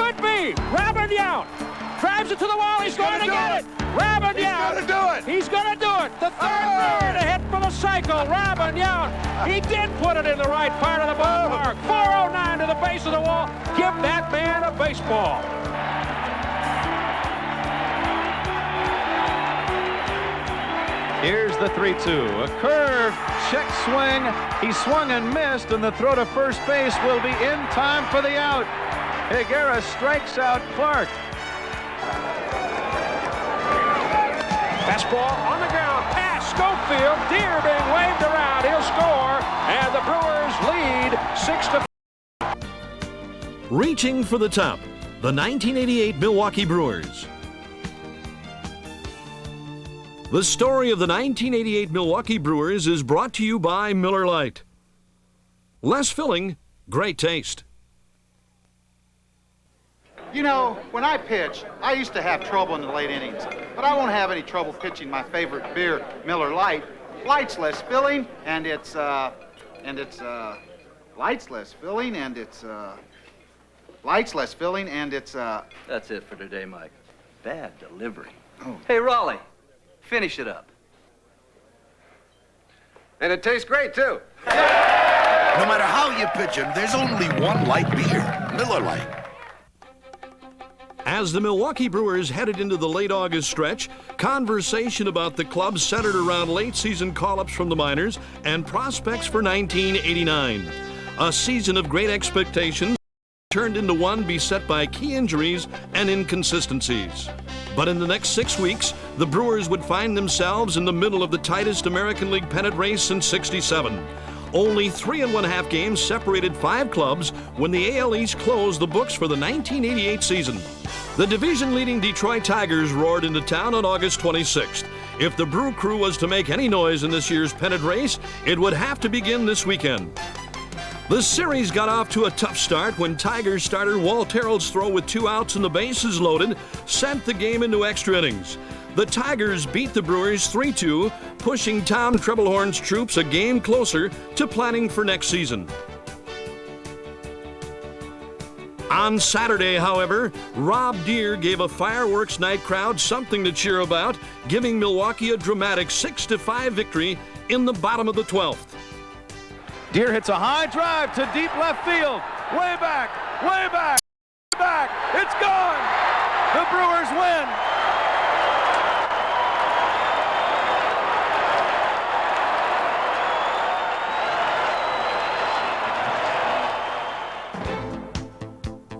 Could be. Robin Yount drives it to the wall. He's going to get it. Robin Yount. He's going to do it. He's going to do it. The third Brewer to hit for the cycle. Robin Yount. He did put it in the right part of the ballpark. 409 to the base of the wall. Give that man a baseball. Here's the 3-2. A curve, check swing. He swung and missed, and the throw to first base will be in time for the out. Higuera strikes out Clark. Fastball on the ground, past Schofield. Deer being waved around. He'll score, and the Brewers lead 6-5. Reaching for the top, the 1988 Milwaukee Brewers. The story of the 1988 Milwaukee Brewers is brought to you by Miller Lite. Less filling, great taste. You know, when I pitch, I used to have trouble in the late innings, but I won't have any trouble pitching my favorite beer, Miller Lite. Light's less filling, and it's light's less filling, and it's light's less filling, and it's That's it for today, Mike. Bad delivery. Oh. Hey, Raleigh, finish it up. And it tastes great, too. No matter how you pitch him, there's only one light beer, Miller Lite. As the Milwaukee Brewers headed into the late August stretch, conversation about the club centered around late-season call-ups from the minors and prospects for 1989. A season of great expectations turned into one beset by key injuries and inconsistencies. But in the next 6 weeks, the Brewers would find themselves in the middle of the tightest American League pennant race since '67. Only 3 1/2 games separated 5 clubs when the AL East closed the books for the 1988 season. The division-leading Detroit Tigers roared into town on August 26th. If the Brew Crew was to make any noise in this year's pennant race, it would have to begin this weekend. The series got off to a tough start when Tigers starter Walt Terrell's throw with 2 outs and the bases loaded sent the game into extra innings. The Tigers beat the Brewers 3-2, pushing Tom Trebelhorn's troops a game closer to planning for next season. On Saturday, however, Rob Deere gave a fireworks night crowd something to cheer about, giving Milwaukee a dramatic 6-5 victory in the bottom of the 12th. Deere hits a high drive to deep left field. Way back, way back, way back. It's gone. The Brewers win.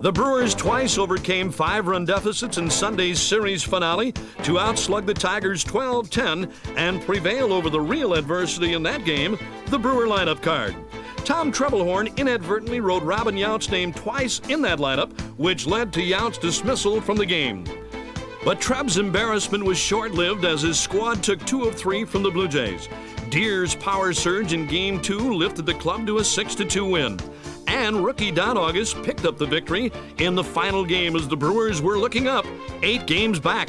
The Brewers twice overcame 5-run deficits in Sunday's series finale to outslug the Tigers 12-10 and prevail over the real adversity in that game, the Brewer lineup card. Tom Trebelhorn inadvertently wrote Robin Yount's name twice in that lineup, which led to Yount's dismissal from the game. But Treb's embarrassment was short-lived as his squad took 2 of 3 from the Blue Jays. Deere's power surge in Game 2 lifted the club to a 6-2 win. And rookie Don August picked up the victory in the final game as the Brewers were looking up 8 games back.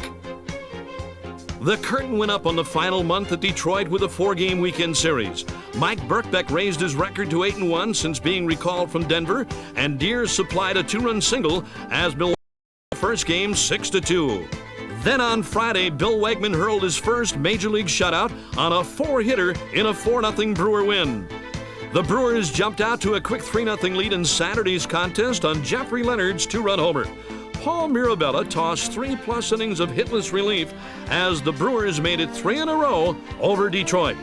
The curtain went up on the final month at Detroit with a 4-game weekend series. Mike Birkbeck raised his record to 8-1 since being recalled from Denver, and Deere supplied a 2-run single as Milwaukee won the first game 6-2. Then on Friday, Bill Wegman hurled his first Major League shutout on a 4-hitter in a 4-0 Brewer win. The Brewers jumped out to a quick 3-0 lead in Saturday's contest on Jeffrey Leonard's 2-run homer. Paul Mirabella tossed 3+ innings of hitless relief as the Brewers made it 3 in a row over Detroit.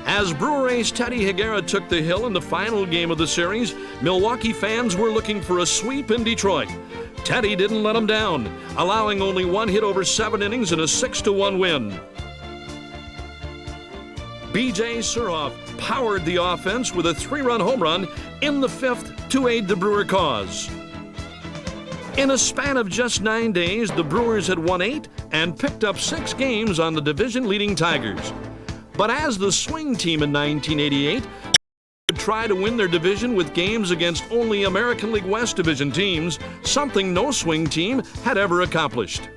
As Brewer ace Teddy Higuera took the hill in the final game of the series, Milwaukee fans were looking for a sweep in Detroit. Teddy didn't let them down, allowing only 1 hit over 7 innings and a 6-1 win. B.J. Surhoff powered the offense with a 3-run home run in the 5th to aid the Brewer cause. In a span of just 9 days, the Brewers had won 8 and picked up 6 games on the division-leading Tigers. But as the swing team in 1988, would try to win their division with games against only American League West Division teams, something no swing team had ever accomplished.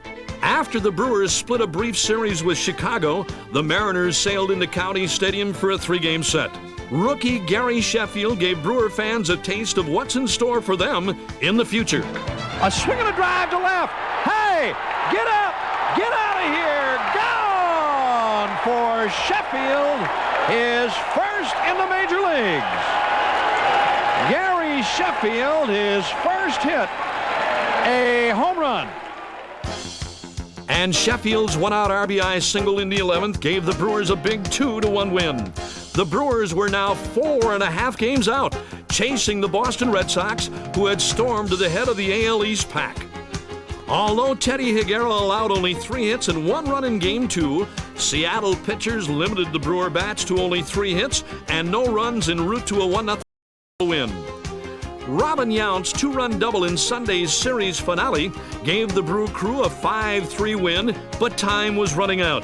After the Brewers split a brief series with Chicago, the Mariners sailed into County Stadium for a 3-game set. rookie Gary Sheffield gave Brewer fans a taste of what's in store for them in the future. A swing and a drive to left. Hey, get up, get out of here. Gone for Sheffield, his first in the major leagues. Gary Sheffield, his first hit, a home run. And Sheffield's one-out RBI single in the 11th gave the Brewers a big 2-1 win. The Brewers were now 4.5 games out, chasing the Boston Red Sox, who had stormed to the head of the AL East pack. Although Teddy Higuera allowed only 3 hits and 1 run in Game 2, Seattle pitchers limited the Brewer bats to only 3 hits and no runs en route to a 1-0 win. Robin Yount's 2-run double in Sunday's series finale gave the Brew Crew a 5-3 win, but time was running out.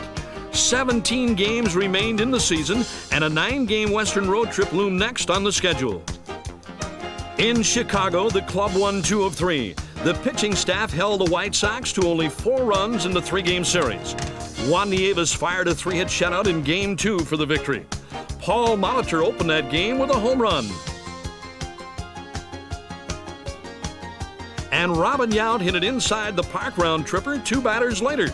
17 games remained in the season, and a 9-game Western road trip loomed next on the schedule. In Chicago, the club won 2 of 3. The pitching staff held the White Sox to only 4 runs in the 3-game series. Juan Nieves fired a 3-hit shutout in Game 2 for the victory. Paul Molitor opened that game with a home run. And Robin Yount hit it inside the park round tripper 2 batters later.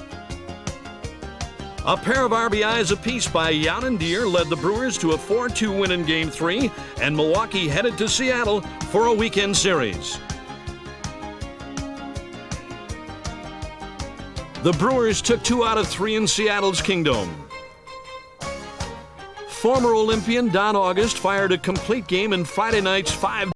A pair of RBIs apiece by Yount and Deere led the Brewers to a 4-2 win in Game 3, and Milwaukee headed to Seattle for a weekend series. The Brewers took 2 out of 3 in Seattle's Kingdome. Former Olympian Don August fired a complete game in Friday night's 5.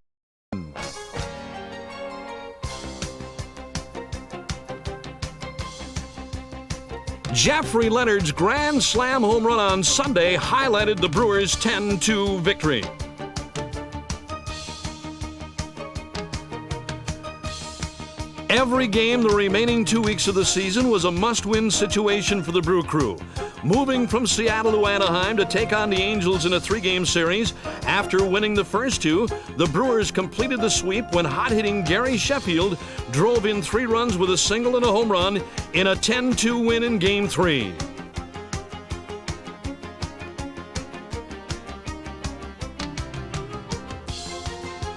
Jeffrey Leonard's grand slam home run on Sunday highlighted the Brewers' 10-2 victory. Every game the remaining 2 weeks of the season was a must-win situation for the Brew Crew. Moving from Seattle to Anaheim to take on the Angels in a 3-game series, after winning the first 2, the Brewers completed the sweep when hot-hitting Gary Sheffield drove in 3 runs with a single and a home run in a 10-2 win in Game 3.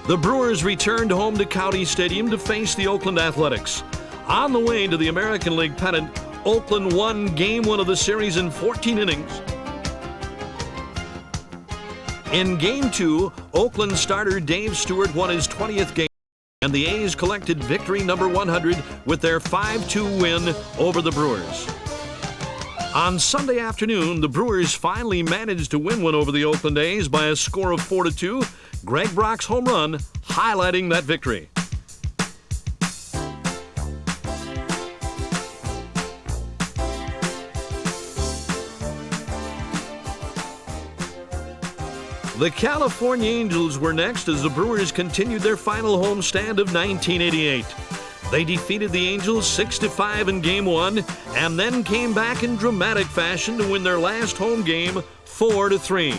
The Brewers returned home to County Stadium to face the Oakland Athletics. On the way to the American League pennant, Oakland won Game 1 of the series in 14 innings. In Game 2, Oakland starter Dave Stewart won his 20th game, and the A's collected victory number 100 with their 5-2 win over the Brewers. On Sunday afternoon, the Brewers finally managed to win one over the Oakland A's by a score of 4-2, Greg Brock's home run highlighting that victory. The California Angels were next as the Brewers continued their final homestand of 1988. They defeated the Angels 6-5 in Game 1 and then came back in dramatic fashion to win their last home game 4-3.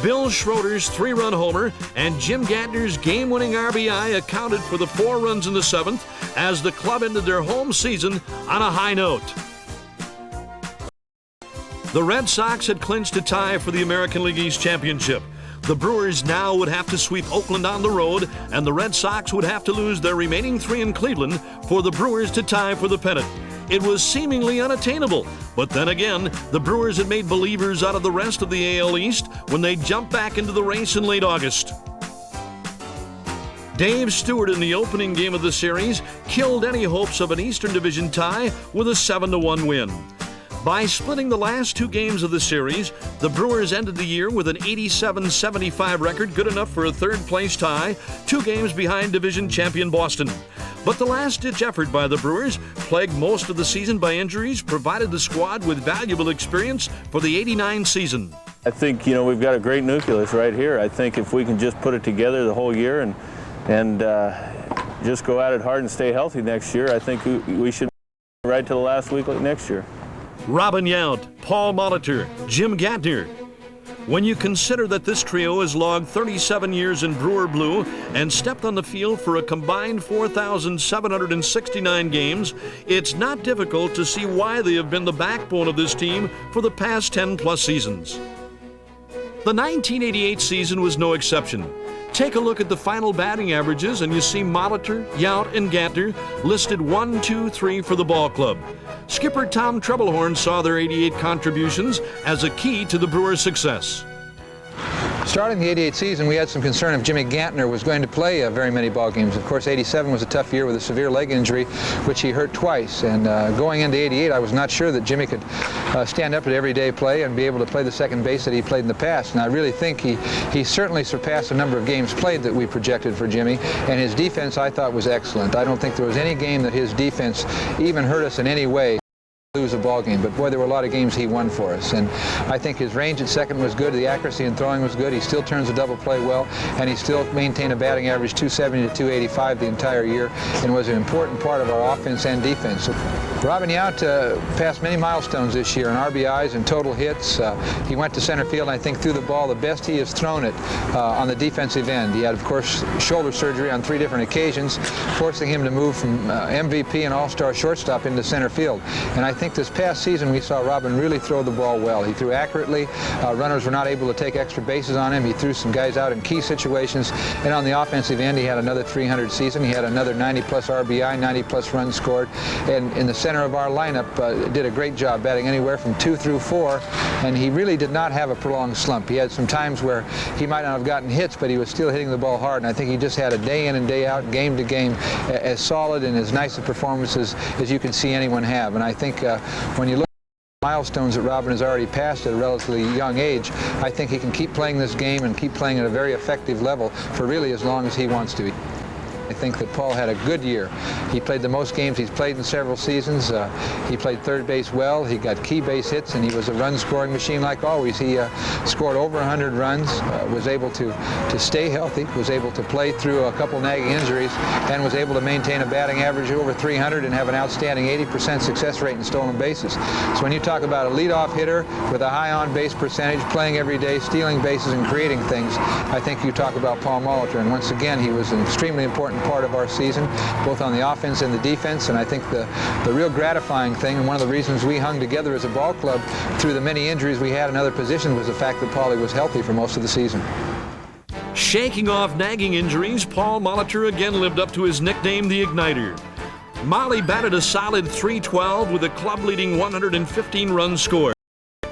Bill Schroeder's 3-run homer and Jim Gantner's game-winning RBI accounted for the 4 runs in the 7th as the club ended their home season on a high note. The Red Sox had clinched a tie for the American League East Championship. The Brewers now would have to sweep Oakland on the road, and the Red Sox would have to lose their remaining 3 in Cleveland for the Brewers to tie for the pennant. It was seemingly unattainable, but then again, the Brewers had made believers out of the rest of the AL East when they jumped back into the race in late August. Dave Stewart in the opening game of the series killed any hopes of an Eastern Division tie with a 7-1 win. By splitting the last 2 games of the series, the Brewers ended the year with an 87-75 record, good enough for a 3rd-place tie, 2 games behind division champion Boston. But the last-ditch effort by the Brewers, plagued most of the season by injuries, provided the squad with valuable experience for the '89 season. I think, we've got a great nucleus right here. I think if we can just put it together the whole year and just go at it hard and stay healthy next year, I think we should be right to the last week next year. Robin Yount, Paul Molitor, Jim Gantner. When you consider that this trio has logged 37 years in Brewer blue and stepped on the field for a combined 4,769 games, it's not difficult to see why they have been the backbone of this team for the past 10-plus seasons. The 1988 season was no exception. Take a look at the final batting averages and you see Molitor, Yount, and Gantner listed 1, 2, 3 for the ball club. Skipper Tom Troublehorn saw their 88 contributions as a key to the Brewers' success. Starting the 88 season, we had some concern if Jimmy Gantner was going to play very many ball games. Of course, 87 was a tough year with a severe leg injury, which he hurt twice. And going into 88, I was not sure that Jimmy could stand up at everyday play and be able to play the second base that he played in the past. And I really think he certainly surpassed the number of games played that we projected for Jimmy. And his defense, I thought, was excellent. I don't think there was any game that his defense even hurt us in any way. Lose a ball game, but boy, there were a lot of games he won for us, and I think his range at second was good, the accuracy in throwing was good, he still turns the double play well, and he still maintained a batting average 270 to 285 the entire year, and was an important part of our offense and defense. So Robin Yount passed many milestones this year in RBIs and total hits. He went to center field and I think threw the ball the best he has thrown it on the defensive end. He had, of course, shoulder surgery on 3 different occasions, forcing him to move from MVP and all-star shortstop into center field. And I think this past season we saw Robin really throw the ball well. He threw accurately. Runners were not able to take extra bases on him. He threw some guys out in key situations. And on the offensive end, he had another 300 season. He had another 90-plus RBI, 90-plus runs scored. And in the center of our lineup did a great job batting anywhere from 2 through 4. And he really did not have a prolonged slump. He had some times where he might not have gotten hits, but he was still hitting the ball hard. And I think he just had a day in and day out, game to game, as solid and as nice a performances as you can see anyone have. And I think when you look at the milestones that Robin has already passed at a relatively young age, I think he can keep playing this game and keep playing at a very effective level for really as long as he wants to. I think that Paul had a good year. He played the most games he's played in several seasons. He played third base well. He got key base hits, and he was a run-scoring machine like always. He scored over 100 runs, was able to stay healthy, was able to play through a couple nagging injuries, and was able to maintain a batting average over 300 and have an outstanding 80% success rate in stolen bases. So when you talk about a leadoff hitter with a high on-base percentage, playing every day, stealing bases, and creating things, I think you talk about Paul Molitor. And once again, he was an extremely important part of our season, both on the offense and the defense. And I think the real gratifying thing, and one of the reasons we hung together as a ball club through the many injuries we had in other positions, was the fact that Paulie was healthy for most of the season. Shaking off nagging injuries, Paul Molitor again lived up to his nickname, the Igniter. Molly batted a solid .312 with a club-leading 115 runs scored.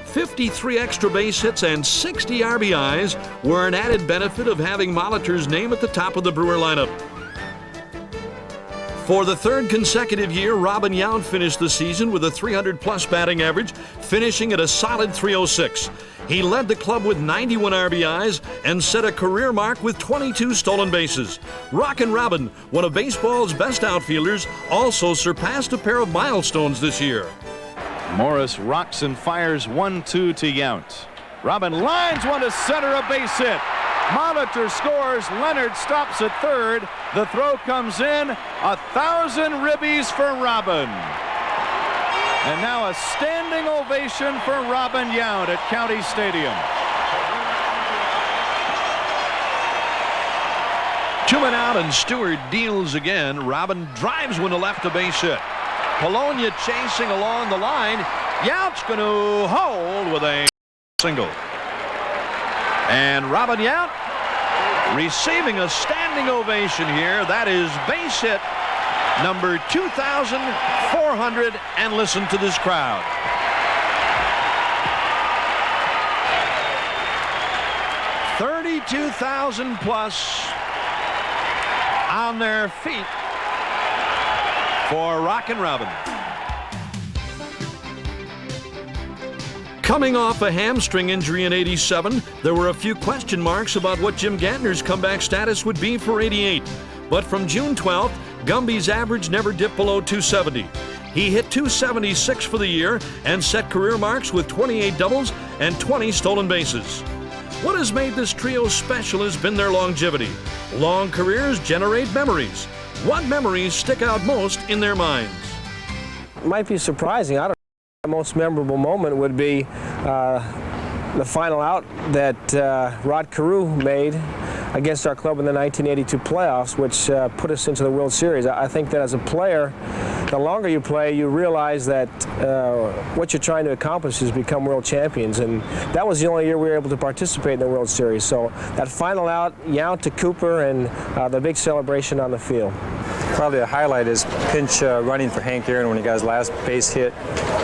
53 extra base hits and 60 RBIs were an added benefit of having Molitor's name at the top of the Brewer lineup. For the third consecutive year, Robin Yount finished the season with a 300-plus batting average, finishing at a solid .306. He led the club with 91 RBIs and set a career mark with 22 stolen bases. Rockin' Robin, one of baseball's best outfielders, also surpassed a pair of milestones this year. Morris rocks and fires 1-2 to Yount. Robin lines one to center, a base hit. Molitor scores. Leonard stops at third. The throw comes in. 1,000 ribbies for Robin. And now a standing ovation for Robin Yount at County Stadium. 2 men out and Stewart deals again. Robin drives one to left, a base hit. Polonia chasing along the line. Yount's going to hold with a single. And Robin Yount receiving a standing ovation here. That is base hit number 2,400, and listen to this crowd. $32,000 plus on their feet for Rockin' Robin. Coming off a hamstring injury in '87, there were a few question marks about what Jim Gantner's comeback status would be for '88. But from June 12th, Gumby's average never dipped below 270. He hit 276 for the year and set career marks with 28 doubles and 20 stolen bases. What has made this trio special has been their longevity. Long careers generate memories. What memories stick out most in their minds? It might be surprising. I don't know. The most memorable moment would be the final out that Rod Carew made against our club in the 1982 playoffs, which put us into the World Series. I think that as a player, the longer you play, you realize that what you're trying to accomplish is become world champions, and that was the only year we were able to participate in the World Series. So that final out, Yount to Cooper, and the big celebration on the field. Probably a highlight is pinch running for Hank Aaron when he got his last base hit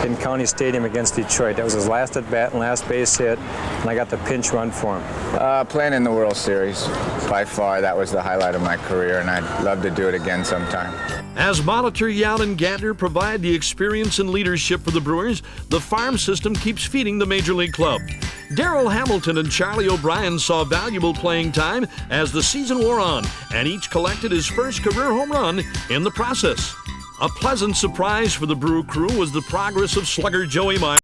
in County Stadium against Detroit. That was his last at bat and last base hit, and I got the pinch run for him. Playing in the World Series, by far, that was the highlight of my career, and I'd love to do it again sometime. As Molitor, Yount, and Gantner provide the experience and leadership for the Brewers, the farm system keeps feeding the Major League club. Darrell Hamilton and Charlie O'Brien saw valuable playing time as the season wore on, and each collected his first career home run in the process. A pleasant surprise for the Brew crew was the progress of slugger Joey Meyer,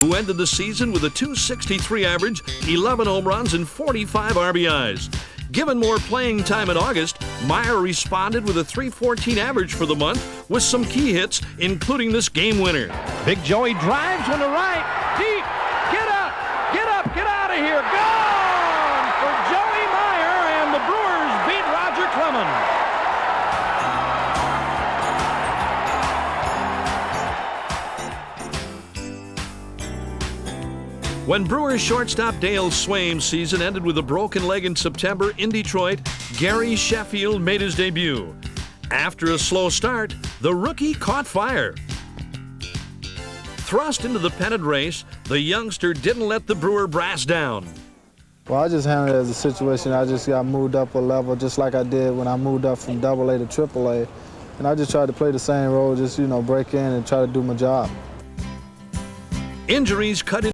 who ended the season with a .263 average, 11 home runs, and 45 RBIs. Given more playing time in August, Meyer responded with a .314 average for the month with some key hits, including this game winner. Big Joey drives one to right, deep, get up, get out of here, gone for Joey Meyer, and the Brewers beat Roger Clemens. When Brewers shortstop Dale Swaim's season ended with a broken leg in September in Detroit, Gary Sheffield made his debut. After a slow start, the rookie caught fire. Thrust into the pennant race, the youngster didn't let the Brewer brass down. Well, I just handled it as a situation. I just got moved up a level just like I did when I moved up from AA to AAA. And I just tried to play the same role, just, break in and try to do my job. Injuries cut in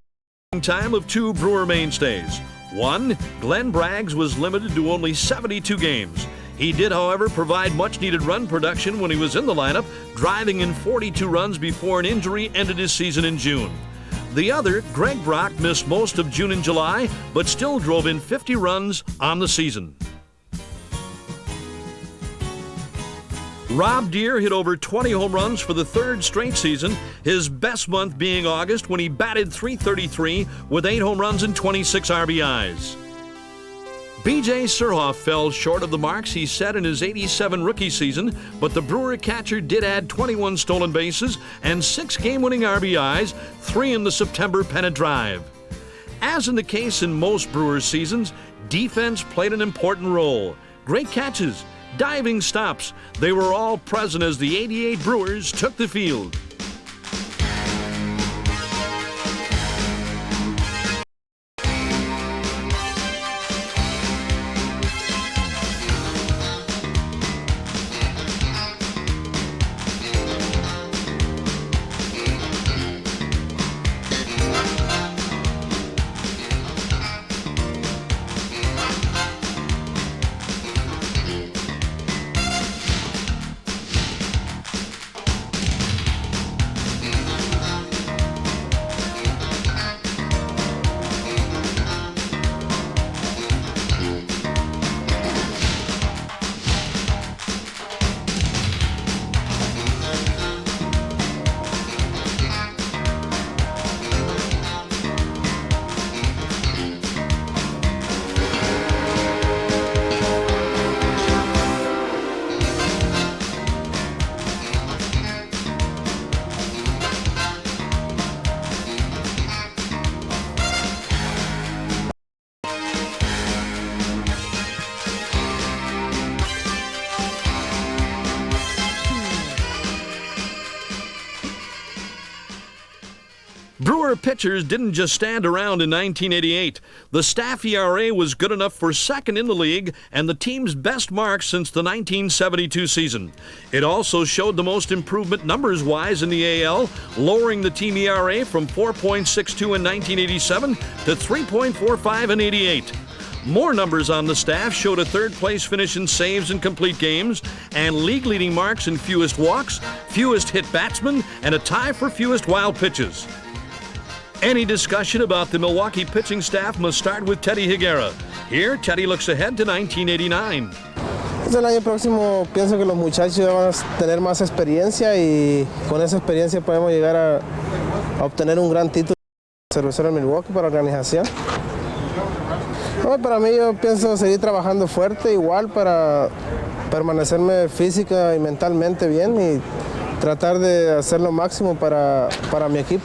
time of two Brewer mainstays. One, Glenn Braggs was limited to only 72 games. He did, however, provide much-needed run production when he was in the lineup, driving in 42 runs before an injury ended his season in June. The other, Greg Brock, missed most of June and July, but still drove in 50 runs on the season. Rob Deere hit over 20 home runs for the third straight season, his best month being August when he batted .333 with 8 home runs and 26 RBIs. B.J. Surhoff fell short of the marks he set in his '87 rookie season, but the Brewer catcher did add 21 stolen bases and 6 game-winning RBIs, 3 in the September pennant drive. As in the case in most Brewers seasons, defense played an important role. Great catches, diving stops, they were all present as the '88 Brewers took the field. Brewer pitchers didn't just stand around in 1988. The staff ERA was good enough for second in the league and the team's best mark since the 1972 season. It also showed the most improvement numbers-wise in the AL, lowering the team ERA from 4.62 in 1987 to 3.45 in '88. More numbers on the staff showed a third-place finish in saves and complete games, and league-leading marks in fewest walks, fewest hit batsmen, and a tie for fewest wild pitches. Any discussion about the Milwaukee pitching staff must start with Teddy Higuera. Here, Teddy looks ahead to 1989. El año próximo pienso que los muchachos van a tener más experiencia y con esa experiencia podemos llegar a obtener un gran título. cervecero en Milwaukee para la organización. No, para mí yo pienso seguir trabajando fuerte igual para permanecerme física y mentalmente bien y tratar de hacer lo máximo para mi equipo.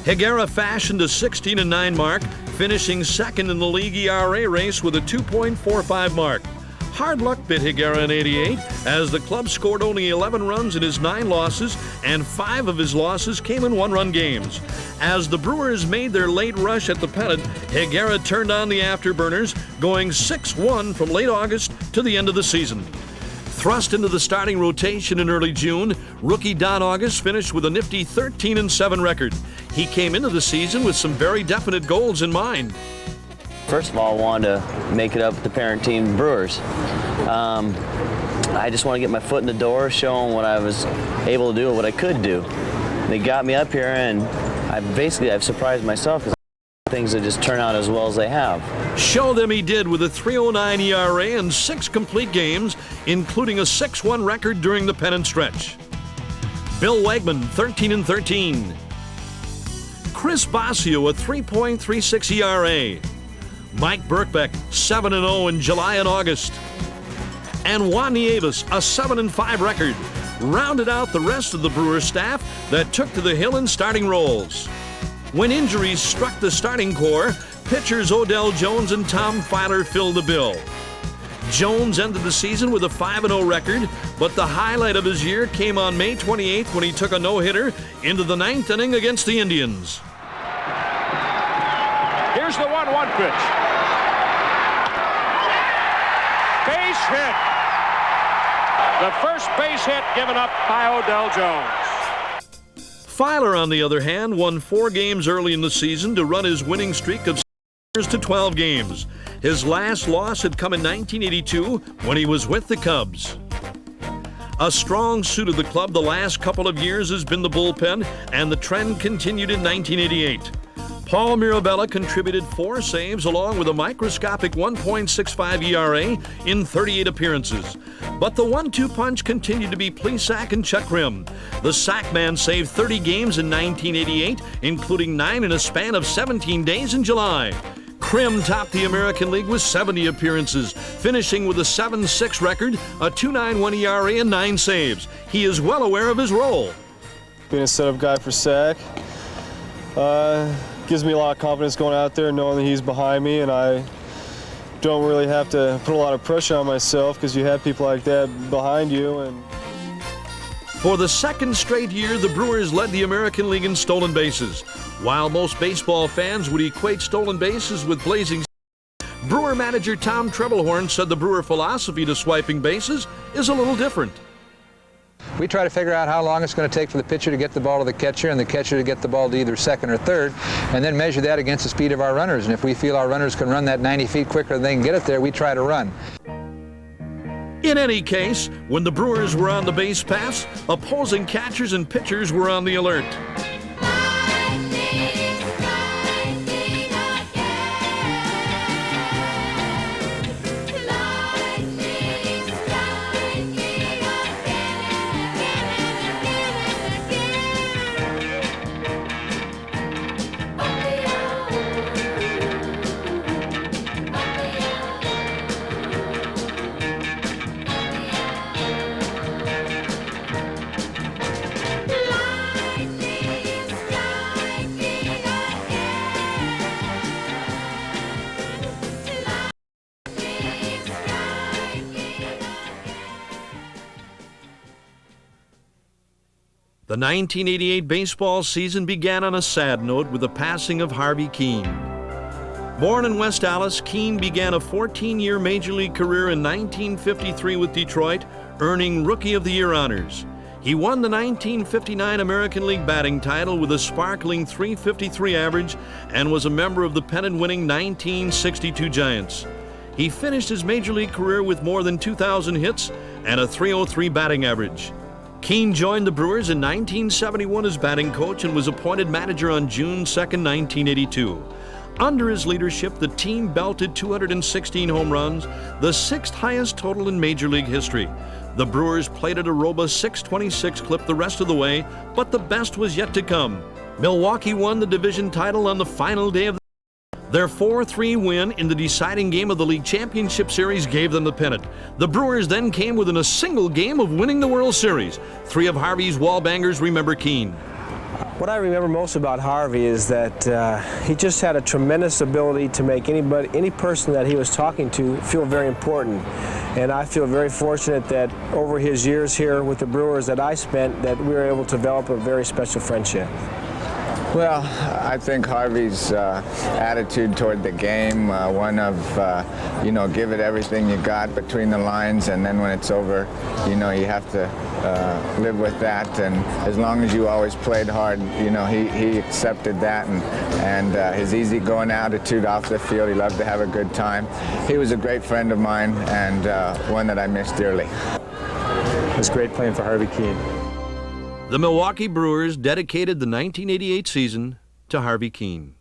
Higuera fashioned a 16-9 mark, finishing second in the league ERA race with a 2.45 mark. Hard luck bit Higuera in '88 as the club scored only 11 runs in his 9 losses, and 5 of his losses came in one-run games. As the Brewers made their late rush at the pennant, Higuera turned on the afterburners, going 6-1 from late August to the end of the season. Thrust into the starting rotation in early June, rookie Don August finished with a nifty 13-7 record. He came into the season with some very definite goals in mind. First of all, I wanted to make it up with the parent team, Brewers. I just want to get my foot in the door, show them what I was able to do and what I could do. They got me up here, and I've surprised myself because things that just turn out as well as they have. Show them he did with a 3.09 ERA and 6 complete games, including a 6-1 record during the pennant stretch. Bill Wegman, 13-13. Chris Bosio, a 3.36 ERA. Mike Birkbeck, 7-0 in July and August. And Juan Nieves, a 7-5 record, rounded out the rest of the Brewers staff that took to the hill in starting roles. When injuries struck the starting core, pitchers Odell Jones and Tom Filer filled the bill. Jones ended the season with a 5-0 record, but the highlight of his year came on May 28th when he took a no-hitter into the 9th inning against the Indians. Here's the 1-1 pitch. Base hit. The first base hit given up by Odell Jones. Filer, on the other hand, won 4 games early in the season to run his winning streak of to 12 games. His last loss had come in 1982 when he was with the Cubs. A strong suit of the club the last couple of years has been the bullpen, and the trend continued in 1988. Paul Mirabella contributed 4 saves along with a microscopic 1.65 ERA in 38 appearances. But the 1-2 punch continued to be Plesac and Chuck Krim. The Sackman saved 30 games in 1988, including 9 in a span of 17 days in July. Krim topped the American League with 70 appearances, finishing with a 7-6 record, a 2.91 ERA, and 9 saves. He is well aware of his role. Being a setup guy for Sack gives me a lot of confidence going out there, knowing that he's behind me, and I don't really have to put a lot of pressure on myself because you have people like that behind you. And for the second straight year, the Brewers led the American League in stolen bases. While most baseball fans would equate stolen bases with blazing, Brewer manager Tom Trebelhorn said the Brewer philosophy to swiping bases is a little different. We try to figure out how long it's going to take for the pitcher to get the ball to the catcher and the catcher to get the ball to either second or third, and then measure that against the speed of our runners. And if we feel our runners can run that 90 feet quicker than they can get it there, we try to run. In any case, when the Brewers were on the base paths, opposing catchers and pitchers were on the alert. The 1988 baseball season began on a sad note with the passing of Harvey Keene. Born in West Allis, Keene began a 14-year Major League career in 1953 with Detroit, earning Rookie of the Year honors. He won the 1959 American League batting title with a sparkling .353 average and was a member of the pennant-winning 1962 Giants. He finished his Major League career with more than 2,000 hits and a .303 batting average. Keene joined the Brewers in 1971 as batting coach and was appointed manager on June 2, 1982. Under his leadership, the team belted 216 home runs, the 6th highest total in Major League history. The Brewers played at a robust .626 clip the rest of the way, but the best was yet to come. Milwaukee won the division title on the final day of the Their 4-3 win in the deciding game of the league championship series gave them the pennant. The Brewers then came within a single game of winning the World Series. 3 of Harvey's wall bangers remember Keene. What I remember most about Harvey is that he just had a tremendous ability to make any person that he was talking to feel very important. And I feel very fortunate that over his years here with the Brewers that I spent, that we were able to develop a very special friendship. Well, I think Harvey's attitude toward the game, one of, give it everything you got between the lines, and then when it's over, you have to live with that. And as long as you always played hard, he accepted that, and his easygoing attitude off the field, he loved to have a good time. He was a great friend of mine, and one that I miss dearly. It was great playing for Harvey Keene. The Milwaukee Brewers dedicated the 1988 season to Harvey Keene.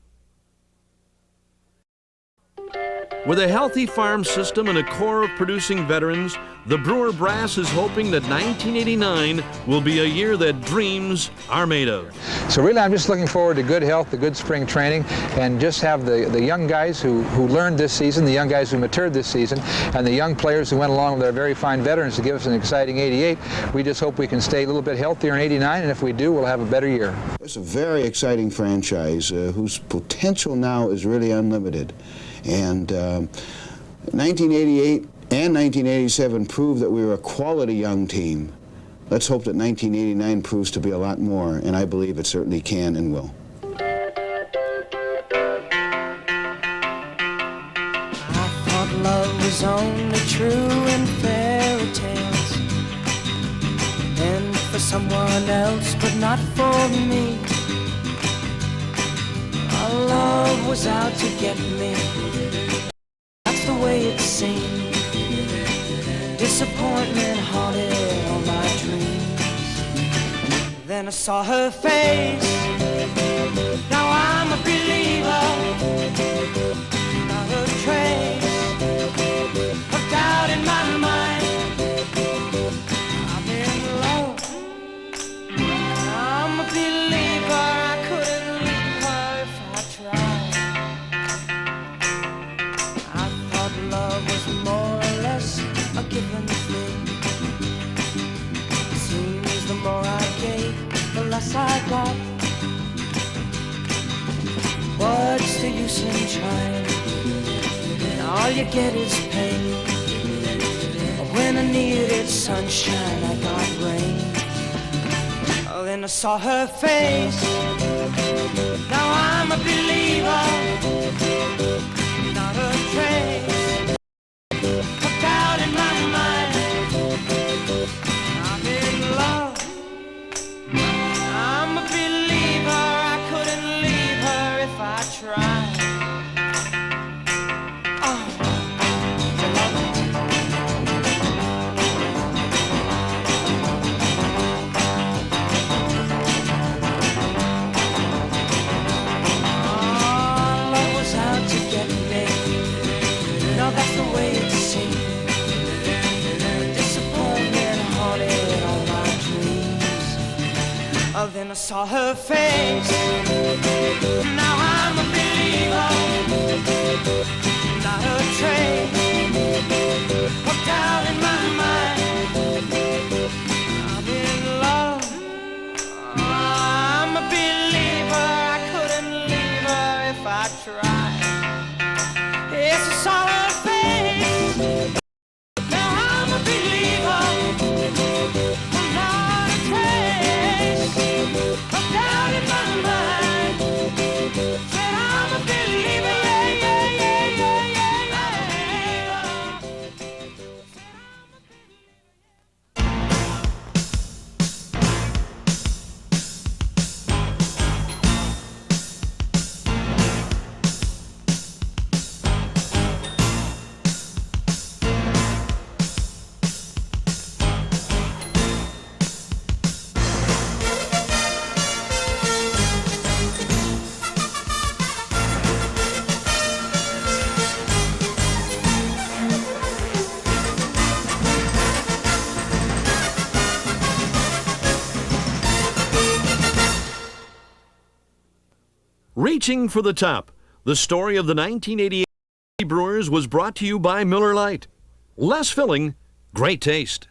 With a healthy farm system and a core of producing veterans, the Brewer brass is hoping that 1989 will be a year that dreams are made of. So really, I'm just looking forward to good health, the good spring training, and just have the young guys who learned this season, the young guys who matured this season, and the young players who went along with our very fine veterans to give us an exciting 88. We just hope we can stay a little bit healthier in 89, and if we do, we'll have a better year. It's a very exciting franchise whose potential now is really unlimited. And 1988 and 1987 proved that we were a quality young team. Let's hope that 1989 proves to be a lot more, and I believe it certainly can and will. I thought love was only true in fairy tales, and for someone else, but not for me. Our love was out to get me. That's the way it seemed. Disappointment haunted all my dreams. Then I saw her face. Now I'm a believer. Not a trace of doubt in my mind. I'm in love. I'm a believer. I couldn't leave her if I tried. I thought love was more or less a given thing. Seems the more I gave, the less I got. What's the use in trying? And all you get is pain. When I needed sunshine, I got rain. Oh, then I saw her face. Now I'm a believer. Not a trace of doubt in my mind. I'm in love. I'm a believer. I couldn't leave her if I tried. Love was out to get me. No, that's the way it seemed. Disappointment haunted all my dreams. Oh, then I saw her face. Now I'm a believer. Not a trace of doubt in my mind. I'm in love. I'm a believer. I couldn't leave her if I tried. Yes, I saw her face. Now I'm a believer. Not a trace of doubt in my mind. Said I'm a believer, yeah, yeah, yeah, Reaching for the top, the story of the 1988 Brewers was brought to you by Miller Lite. Less filling, great taste.